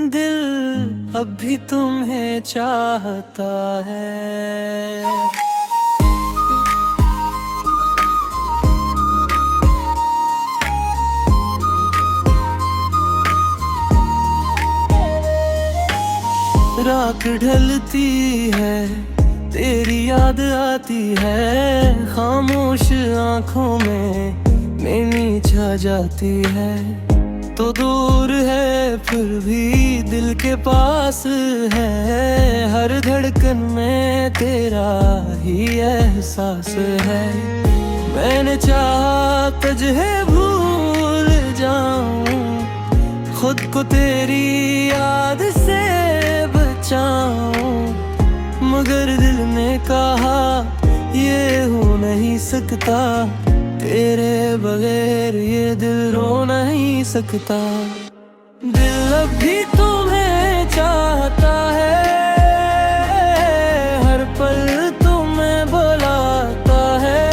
दिल अब भी तुम्हें चाहता है। रात ढलती है, तेरी याद आती है, खामोश आंखों में नैनी छा जाती है। तो दूर है फिर भी दिल के पास है, हर धड़कन में तेरा ही एहसास है। मैंने चाहा तुझे भूल जाऊं, खुद को तेरी याद से बचाऊं, मगर दिल ने कहा ये हो नहीं सकता, तेरे बगैर ये दिल रो नहीं सकता। दिल अब भी तुम्हें चाहता है, हर पल तुम्हें बुलाता है।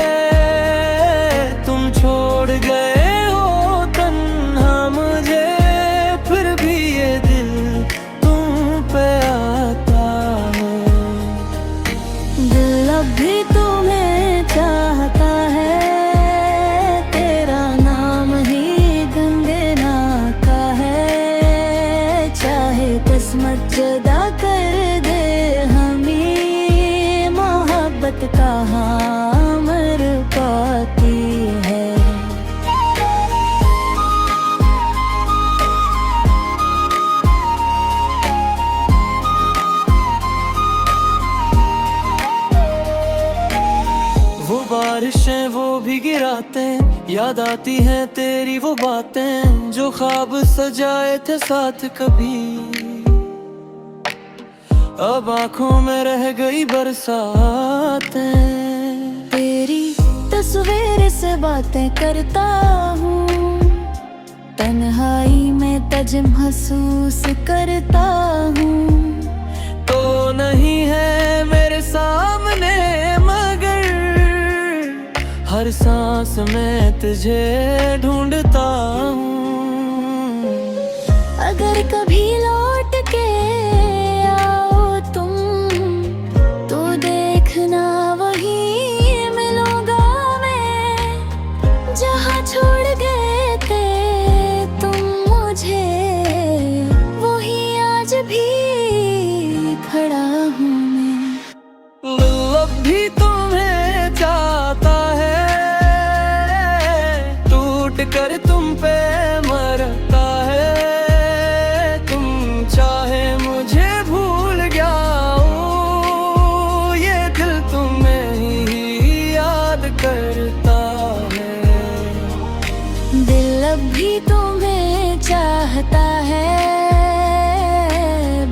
तुम छोड़ गए हो तन्हा मुझे, फिर भी ये दिल तुम पे आता है। दिल अब भी तुम्हें चाहता है, किस्मत जुदा कर दे हमें, मोहब्बत कहाँ मर पाती है। वो बारिशें वो भी गिराते, याद आती हैं तेरी वो बातें, जो ख्वाब सजाए थे साथ कभी, अब आंखों में रह गई बरसातें। तेरी तस्वीर से बातें करता हूँ, तन्हाई में तज महसूस करता हूँ। तो नहीं है मेरे सामने मगर हर सांस में तुझे ढूंढता हूँ। अगर कभी लौट के छोड़ गए थे तुम मुझे, वही आज भी खड़ा हूँ मैं। अब भी तुम्हें चाहता है, टूट कर तुम पे मरता है। तुम चाहे मुझे भूल जाऊं, ये दिल तुम्हें ही याद करता। दिल अब भी तुम्हें चाहता है,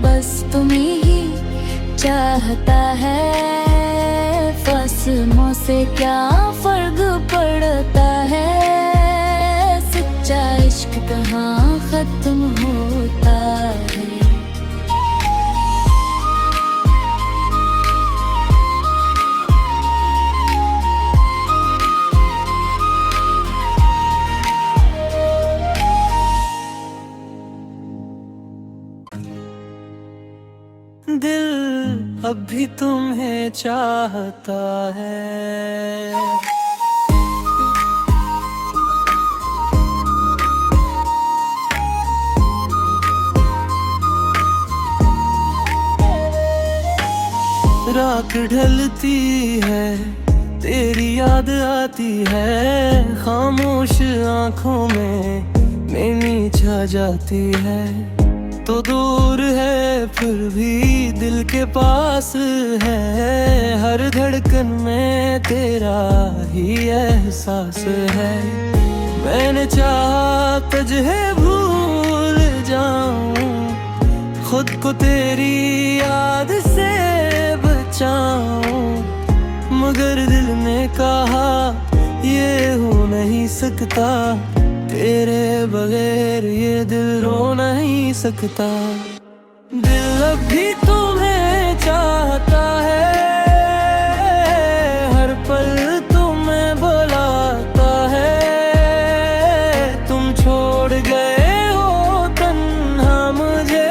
बस तुम्हें ही चाहता है। फसलों से क्या फर्क पड़ता है, सच्चा इश्क कहाँ खत्म होता है। दिल अब भी तुम्हें चाहता है। रात ढलती है, तेरी याद आती है, खामोश आंखों में नैनी छा जाती है। तो दूर है फिर भी दिल के पास है, हर धड़कन में तेरा ही एहसास है। मैंने चाहा तुझे भूल जाऊं, खुद को तेरी याद से बचाऊं, मगर दिल ने कहा ये हो नहीं सकता, तेरे बगैर ये दिल रो नहीं सकता। दिल अब भी तुम्हें चाहता है, हर पल तुम्हें बुलाता है। तुम छोड़ गए हो तन्हा मुझे,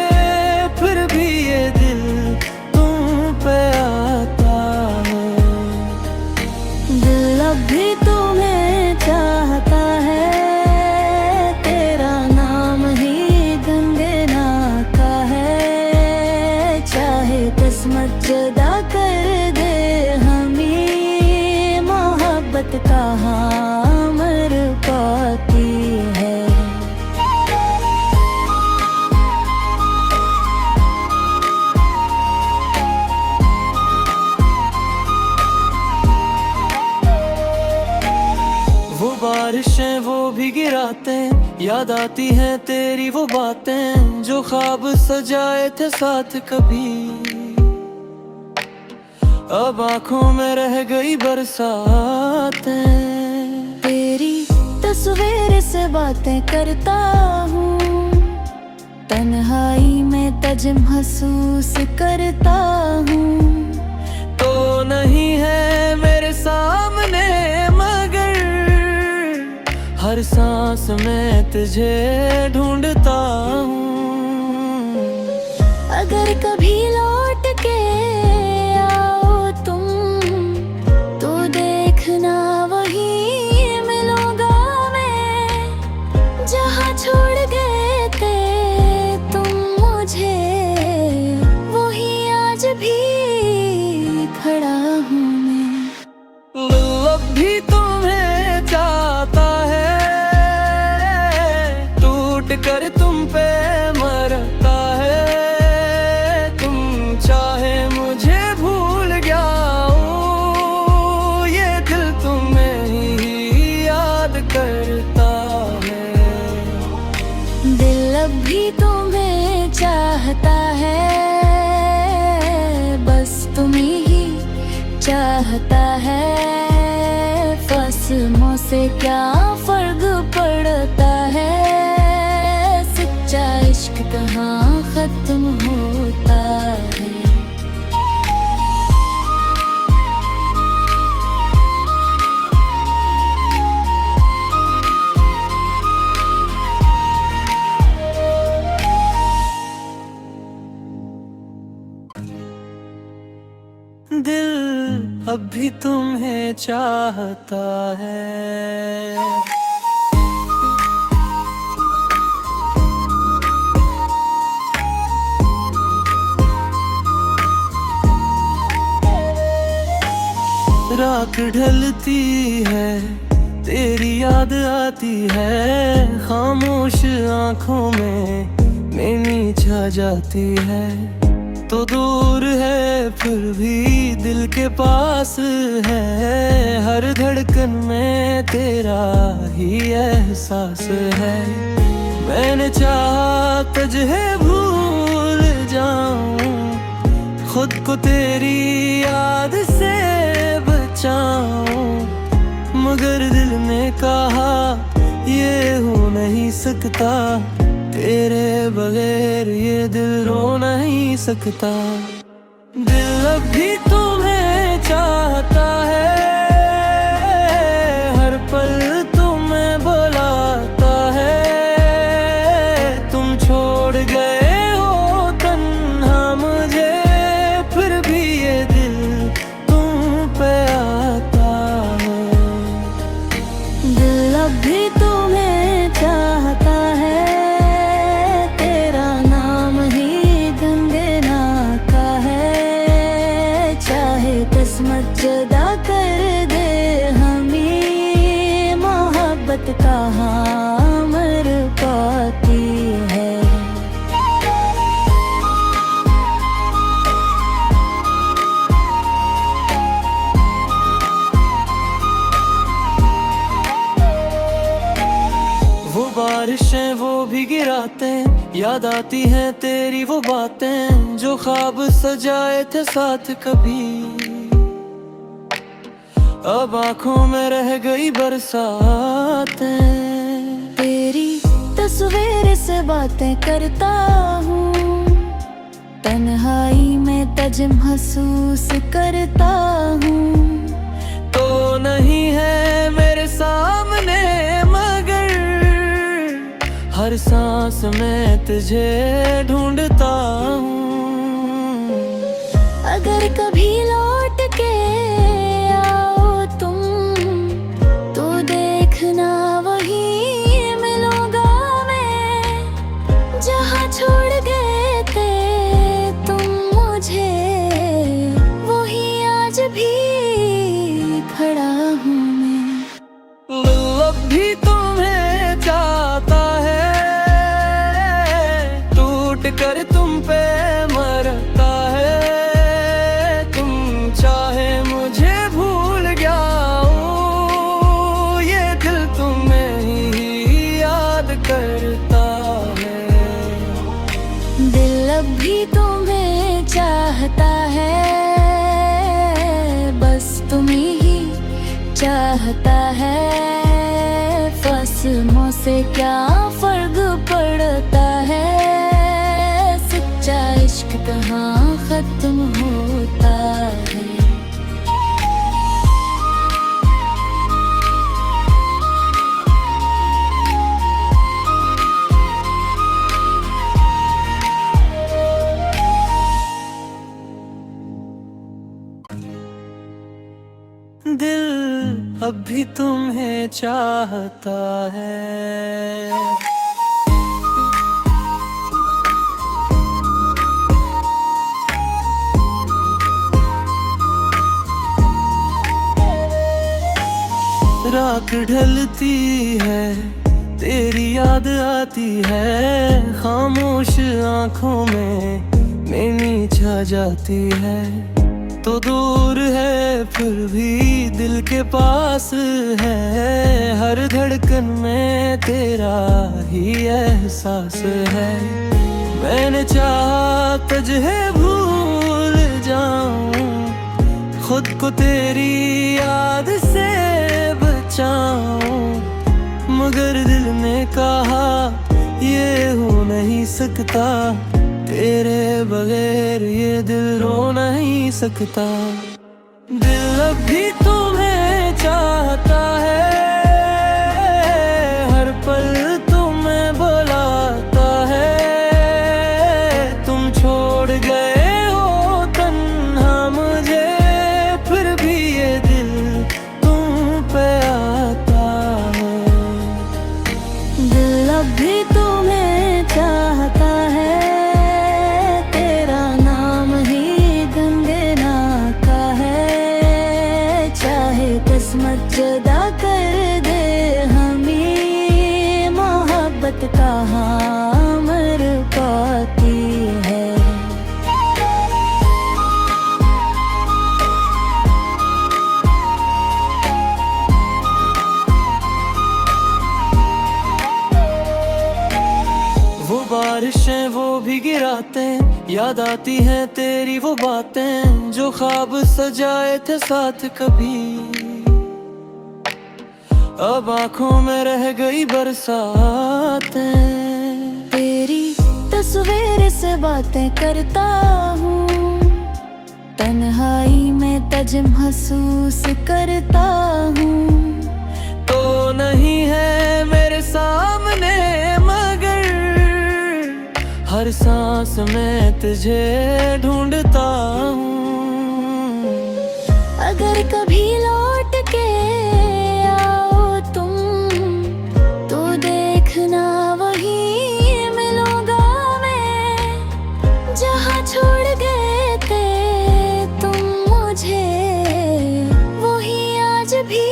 याद आती हैं तेरी वो बातें जो ख्वाब सजाए थे साथ कभी। अब आंखों में रह गई बरसातें। तेरी तस्वीर से बातें करता हूँ, तन्हाई में तज महसूस करता हूँ। तो नहीं है मेरे सामने मगर हर सांस में तुझे ढूंढता हूँ। अगर कभी लौट के आओ तुम तो देखना वही मिलूंगा मैं, जहाँ छोड़ गए थे तुम मुझे, वही आज भी खड़ा हूँ मैं। अब भी तुम्हें चाहता है, टूट कर तुम पे मरता है। तुम चाहे मुझे भूल गया हूँ, ये दिल तुम्हें ही याद करता है। दिल अब भी तुम्हें चाहता है, बस तुम्हें ही चाहता है। फसलों से क्या फर्क पड़ता है, सच्चा इश्क कहाँ खत्म होता है। दिल अब भी तुम्हें चाहता है। रात ढलती है, तेरी याद आती है, खामोश आंखों में नैनी छा जाती है। तो दूर है फिर भी दिल के पास है, हर धड़कन में तेरा ही एहसास है। मैंने चाहा तुझे भूल जाऊं, खुद को तेरी याद से बचाऊं, मगर दिल ने कहा ये हो नहीं सकता, तेरे बगैर ये दिल रो नहीं सकता। दिल अब भी तुम्हें चाहता है, हर पल तुम्हें बुलाता है। तुम छोड़ गए हो तन्हा मुझे, फिर भी ये दिल तुम पे आता है। दिल अब भी तुम्हें चाहता है, किस्मत जुदा कर दे हमें, मोहब्बत कहाँ मर पाती है। वो बारिशें वो भीगी रातें, याद आती हैं तेरी वो बातें जो ख्वाब सजाए थे साथ कभी। अब आंखों में रह गई बरसातें। तेरी तस्वीर से बातें करता हूँ, तन्हाई में तज महसूस करता हूँ। तो नहीं है मेरे सामने मगर हर सांस में तुझे ढूंढता हूँ। अगर कभी लौट के आओ तुम तो देखना वही मिलूंगा मैं, जहाँ छोड़ गए थे तुम मुझे, वही आज भी खड़ा हूँ मैं। अब भी तुम्हें चाहता है, टूट कर तुम पे मरता है। तुम अब भी तुम्हें चाहता है, बस तुम्हें ही चाहता है। फसलों से क्या फर्क पड़ता है, सच्चा इश्क कहाँ खत्म होता है। दिल अब भी तुम्हें चाहता है। रात ढलती है, तेरी याद आती है, खामोश आंखों में मैनी छा जाती है। तो दूर है फिर भी दिल के पास है, हर धड़कन में तेरा ही एहसास है। मैंने चाहा तुझे भूल जाऊं, खुद को तेरी याद से बचाऊं, मगर दिल ने कहा ये हो नहीं सकता, तेरे बगैर ये दिल रो नहीं सकता। दिल अब भी तुम्हें चाहता है, हर पल तुम्हें बुलाता है। तुम छोड़ गए हो तन्हा मुझे, फिर भी ये दिल तुम पे आता है। दिल अब भी तुम्हें चाहता है, किस्मत जुदा कर दे हमें, मोहब्बत कहाँ मर पाती है। वो बारिशें वो भी गिराते, याद आती हैं तेरी वो बातें, जो ख्वाब सजाए थे साथ कभी। अब आंखों में रह गई बरसातें, तेरी तस्वीर से बातें करता हूँ, तन्हाई में तज महसूस करता हूँ। तो नहीं है मेरे सामने मगर हर सांस में तुझे ढूंढता हूँ। अगर कभी लौट के छोड़ गए थे तुम मुझे, वही आज भी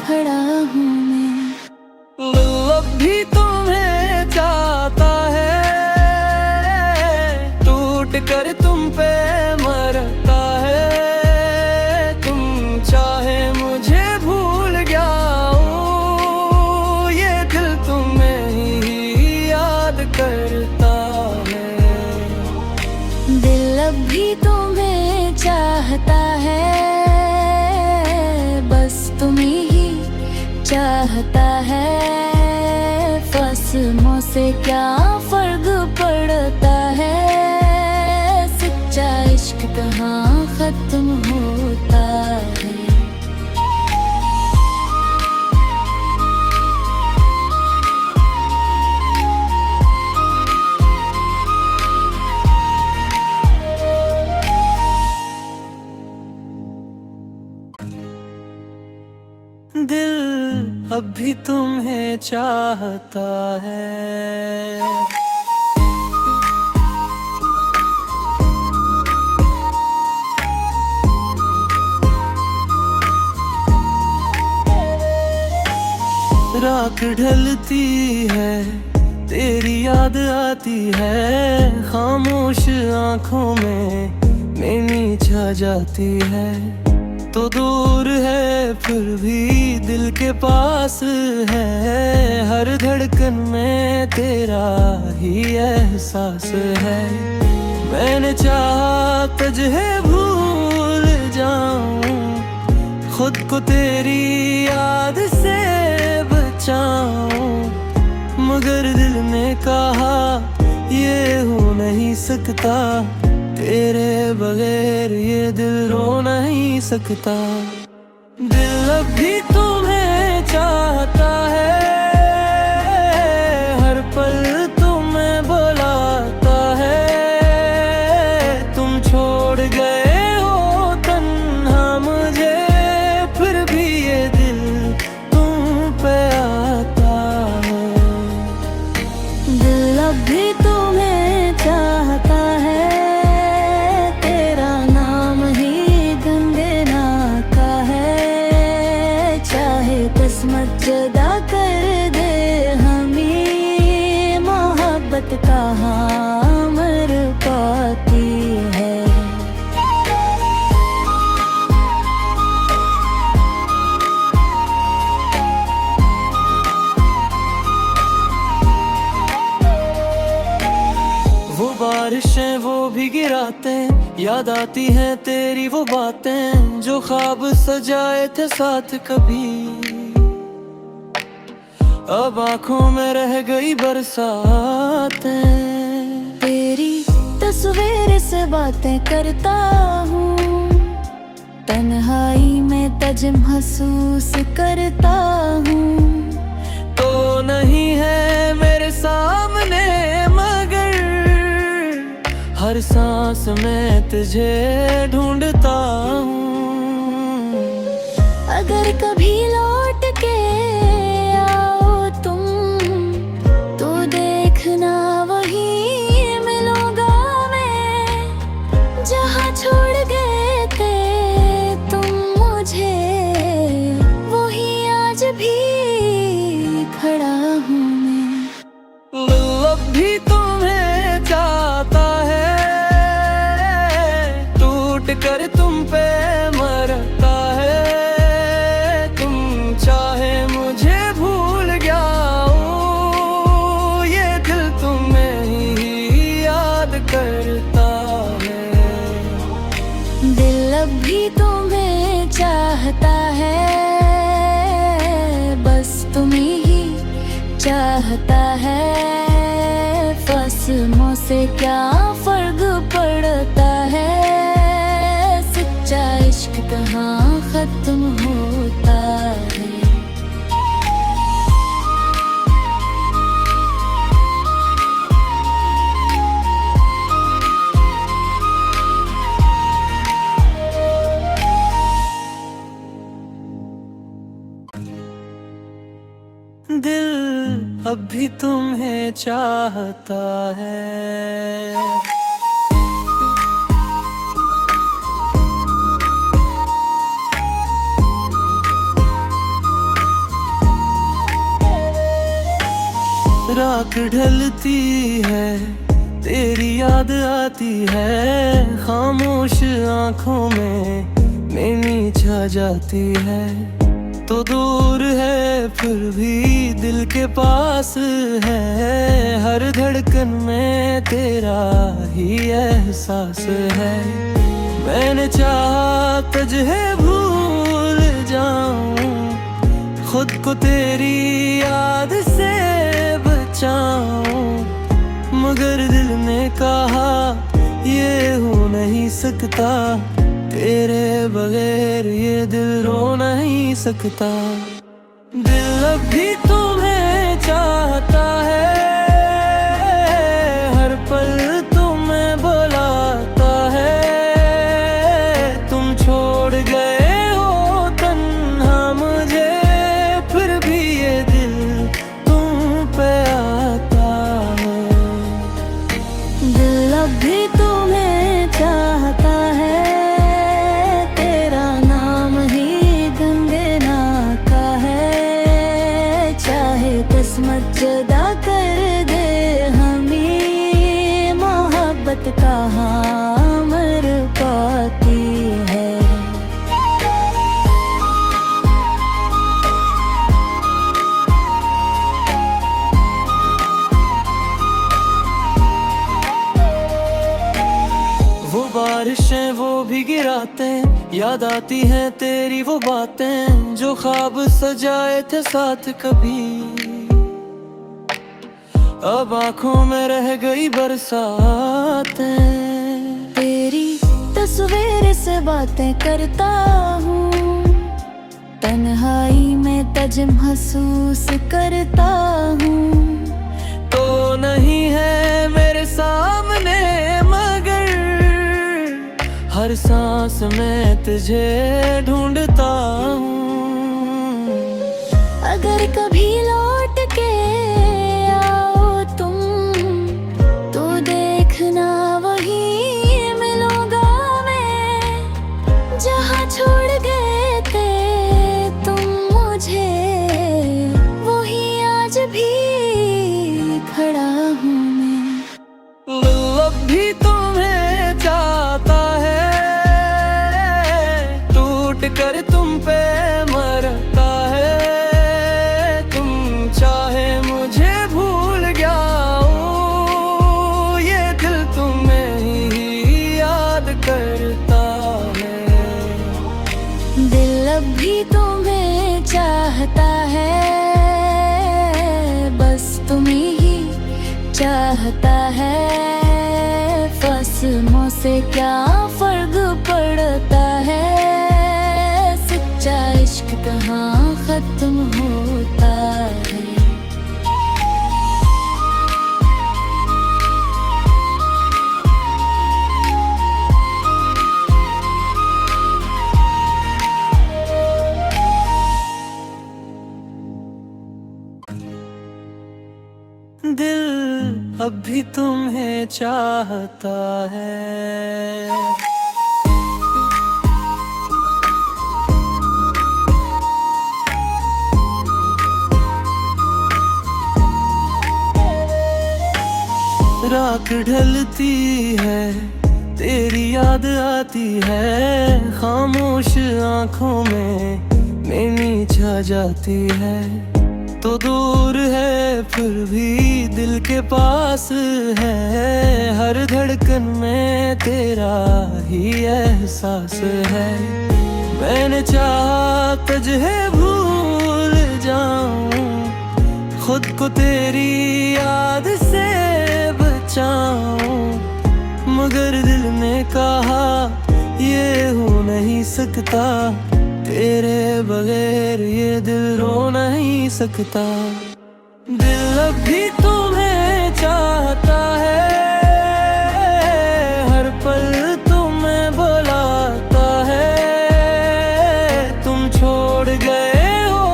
खड़ा हूँ मैं। दिल अब भी तुम्हें चाहता है, टूट कर तुम पे मरता है। तुम चाहे मुझे भूल जाऊं, ये दिल तुम्हें ही याद करता। दिल अब भी तुम्हें चाहता है, बस तुम्हें ही चाहता है। फसलों से क्या फर्क पड़ता है, सच्चा इश्क कहाँ खत्म होता है। दिल अब भी तुम्हें चाहता है। रात ढलती है, तेरी याद आती है, खामोश आंखों में मैनी छा जाती है। तो दूर है फिर भी दिल के पास है, हर धड़कन में तेरा ही एहसास है। मैंने चाहा तुझे भूल जाऊं, खुद को तेरी याद से बचाऊं, मगर दिल ने कहा ये हो नहीं सकता, तेरे बगैर ये दिल रो नहीं सकता। दिल अब भी तुम्हें चाहता है, हर पल तुम्हें बुलाता है। तुम छोड़ गए हो तन्हा मुझे, फिर भी ये दिल तुम पे आता है। दिल अब भी तुम्हें चाहता है, किस्मत जुदा कर दे हमें, मोहब्बत कहाँ मर पाती है। वो बारिशें वो भी गिराते, याद आती हैं तेरी वो बातें, जो ख्वाब सजाए थे साथ कभी। अब आँखों में रह गई बरसातें, तेरी तस्वीर से बातें करता हूँ, तन्हाई में तज महसूस करता हूँ। तो नहीं है मेरे सामने मगर हर सांस में तुझे ढूंढता हूँ। अगर कभी लौट के छोड़ गए थे तुम मुझे, वही आज भी खड़ा हूँ मैं। अब भी तुम्हें चाहता है, टूट कर तुम पे मरता है। तुम चाहे मुझे भूल जाऊं, ये दिल तुम्हें ही याद करता है। दिल अब भी तुम्हें चाहता है, बस तुम्हें ही चाहता है। फसलों से क्या फर्क पड़ता है, सच्चा इश्क कहाँ खत्म होता है। दिल अब भी तुम्हें चाहता है। रात ढलती है, तेरी याद आती है, खामोश आंखों में नैनी छा जाती है। तो दूर है फिर भी दिल के पास है, हर धड़कन में तेरा ही एहसास है। मैंने चाहा तुझे भूल जाऊं, खुद को तेरी याद से बचाऊं, मगर दिल ने कहा ये हो नहीं सकता, तेरे बगैर ये दिल रो नहीं सकता। दिल अब भी तुम्हें चाहता है, हर पल तुम्हें बुलाता है। तुम छोड़ गए हो तन्हा मुझे, फिर भी ये दिल तुम पे आता है। दिल अब भी तुम्हें चाहता है, तेरा नाम ही गुनगुनाता है। बारिशें वो भी गिराते, याद आती हैं तेरी वो बातें जो ख्वाब सजाए थे साथ कभी। अब आंखों में रह गई बरसातें, तेरी तस्वीर से बातें करता हूँ, तन्हाई में तज महसूस करता हूँ। तो नहीं है मेरे सामने मगर हर सांस में तुझे ढूंढता हूँ। अगर कभी लौट के आओ तुम, तो देखना वही मिलूंगा मैं, जहाँ छोड़ गए थे तुम मुझे, वही आज भी खड़ा हूँ मैं। अब भी तुम्हें चाहता है, टूट कर तुम पे मरता है। तुम चाहे मुझे भूल गया हूँ, ये दिल तुम्हें ही याद करता है। दिल अब भी तुम्हें चाहता है, बस तुम्हें ही चाहता है। फसलों से क्या फर्क पड़ता है, सच्चा इश्क कहाँ खत्म होता है। दिल अब भी तुम्हें चाहता है। रात ढलती है, तेरी याद आती है, खामोश आंखों में नैनी छा जाती है। तो दूर है फिर भी दिल के पास है, हर धड़कन में तेरा ही एहसास है। मैंने चाहा तुझे भूल जाऊं, खुद को तेरी याद से बचाऊं, मगर दिल ने कहा ये हो नहीं सकता, तेरे बगैर ये दिल रो नहीं सकता। दिल अब भी तुम्हें चाहता है, हर पल तुम्हें बुलाता है। तुम छोड़ गए हो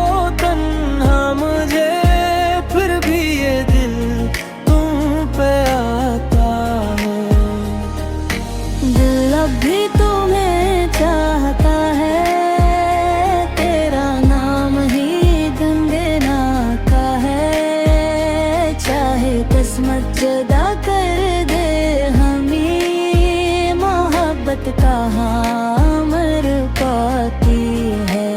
तन्हा मुझे, फिर भी ये दिल तुम पे आता है। दिल अब भी तुम्हें चाहता है, किस्मत जुदा कर दे हमें, मोहब्बत कहाँ मर पाती है।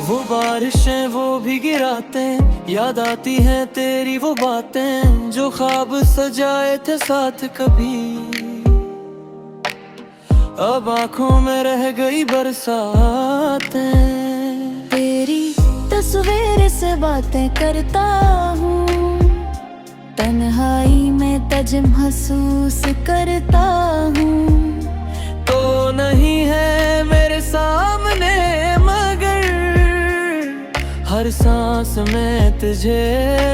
वो बारिशें वो भी गिराते, याद आती हैं तेरी वो बातें जो ख्वाब सजाए थे साथ कभी। अब आंखों में रह गई बरसातें, तेरी तस्वीर से बातें करता हूँ, तन्हाई में तज महसूस करता हूँ। तो नहीं है मेरे सामने मगर हर सांस में तुझे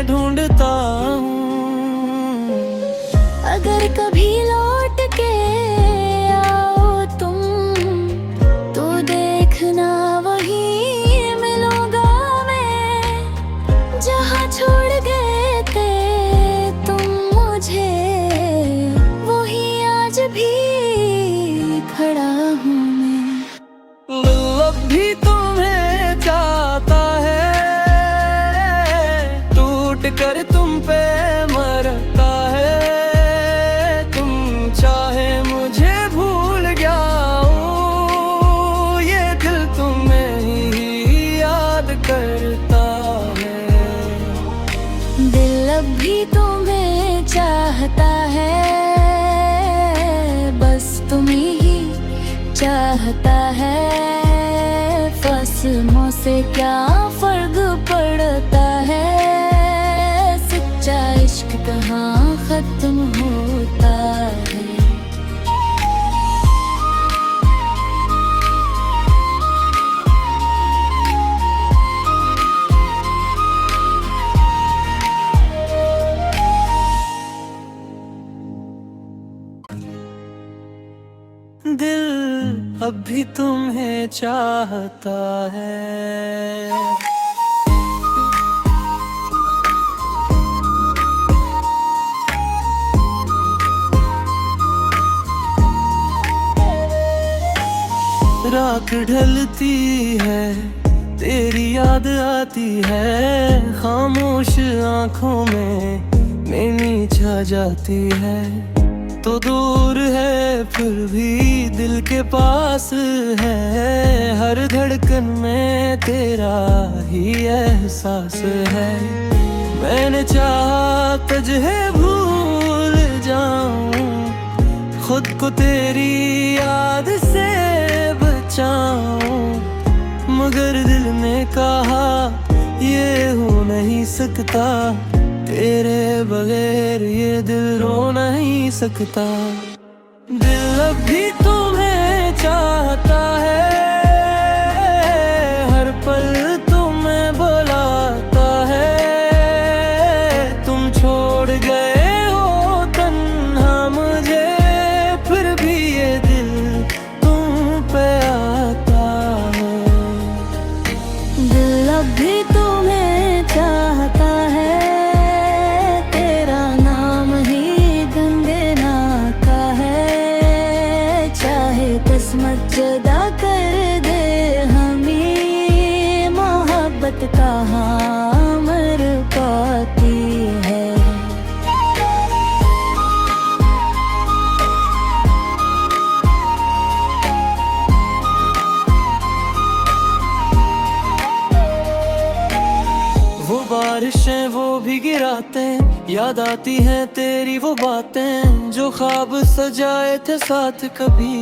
ढूंढता हूँ। अगर कभी लौट के आओ तुम, तो देखना वही मिलूंगा मैं, जहाँ छोड़ गए थे तुम मुझे, वही आज भी खड़ा हूँ मैं। अब भी तुम्हें चाहता है, टूट कर तुम पे मरता है। तुम चाहे मुझे भूल गया हूँ, ये दिल तुम तुम्हें ही चाहता है। फसलों से क्या फर्क पड़ता है, सच्चा इश्क कहाँ खत्म होता है। दिल अब भी तुम्हें चाहता है। रात ढलती है, तेरी याद आती है, खामोश आंखों में नैनी छा जाती है। तो दूर है फिर भी दिल के पास है, हर धड़कन में तेरा ही एहसास है। मैंने चाहा तुझे भूल जाऊं, खुद को तेरी याद से बचाऊं, मगर दिल ने कहा ये हो नहीं सकता, तेरे बगैर ये दिल रो नहीं सकता। दिल अब भी तुम्हें चाहता है, हर पल तुम्हें बुलाता है। तुम छोड़ गए हो तन्हा मुझे, फिर भी ये दिल तुम पे आता है। दिल अब भी तुम्हें चाहता है, किस्मत जुदा कर दे हमें, मोहब्बत कहाँ मर पाती है। वो बारिशें वो भी गिराते, याद आती हैं तेरी वो बातें, जो ख्वाब सजाए थे साथ कभी,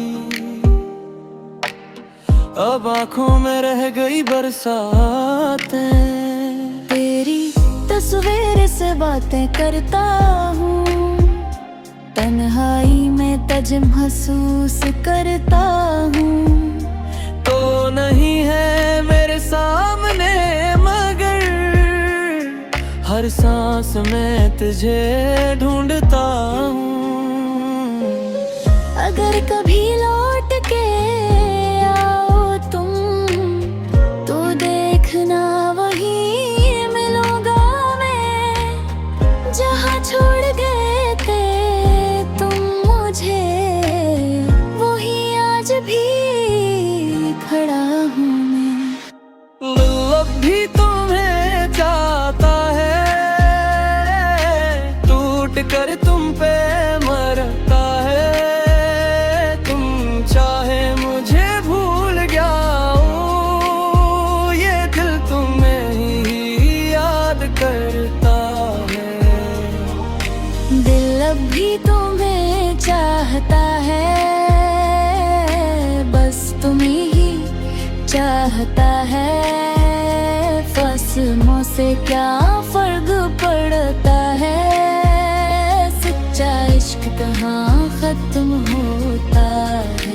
अब आंखों में रह गई बरसातें। तेरी तस्वीर से बातें करता हूँ, तन्हाई में तज महसूस करता हूँ। तो नहीं है मेरे सामने मगर हर सांस में तुझे ढूंढता हूँ। अगर कभी लौट के छोड़ गए थे तुम मुझे, वही आज भी खड़ा हूँ मैं। अब भी तुम्हें चाहता है, टूट कर तुम पे मरता है। तुम चाहे मुझे भूल जाऊं, ये दिल तुम्हें ही याद करता। दिल अब भी तुम्हें चाहता है, बस तुम्हें ही चाहता है। फसलों से क्या फर्क पड़ता है, सच्चा इश्क कहाँ खत्म होता है।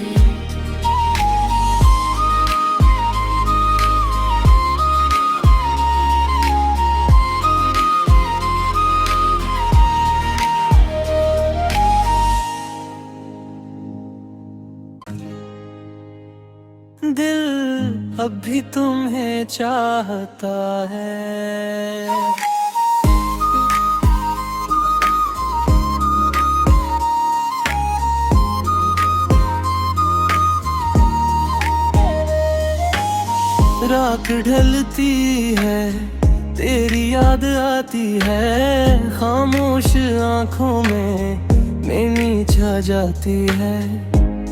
दिल अब भी तुम्हें चाहता है। रात ढलती है, तेरी याद आती है, खामोश आंखों में नैनी छा जाती है।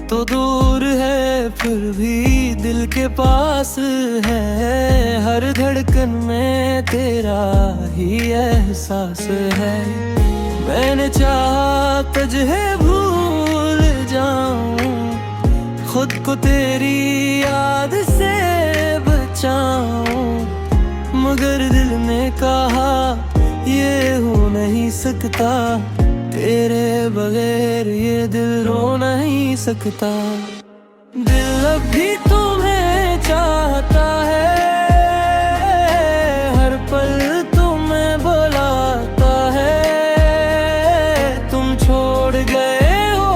तो दूर है फिर भी दिल के पास है, हर धड़कन में तेरा ही एहसास है। मैंने चाहा तुझे भूल जाऊं, खुद को तेरी याद से बचाऊं, मगर दिल ने कहा ये हो नहीं सकता, तेरे बगैर ये दिल रो नहीं सकता। दिल अब भी तुम्हें चाहता है, हर पल तुम्हें बुलाता है, तुम छोड़ गए हो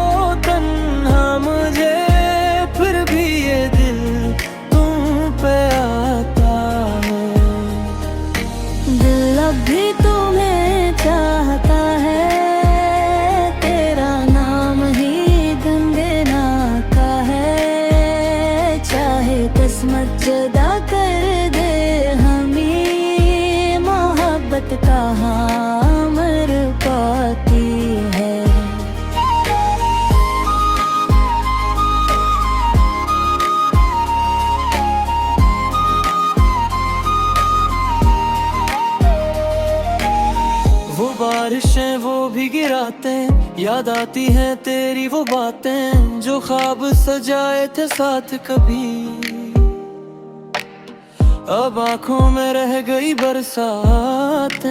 तन्हा मुझे, फिर भी ये दिल तुम पे आता है। दिल अब भी तुम्हें चाहता है, तेरा नाम ही गुनगुना का है, चाहे किस्मत जुदा कर दे हमें, मोहब्बत कहाँ मर पाती है। वो बारिशें वो भी गिराते, याद आती हैं तेरी वो बातें, जो ख्वाब सजाए थे साथ कभी, अब आंखों में रह गई बरसातें।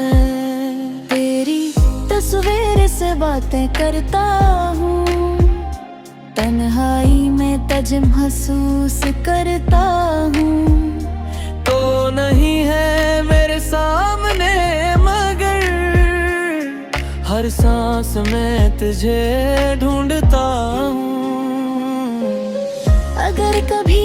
तेरी तस्वीर से बातें करता हूँ, तन्हाई में तज महसूस करता हूँ। तो नहीं है मेरे सामने मगर हर सांस में तुझे ढूंढता हूँ। अगर कभी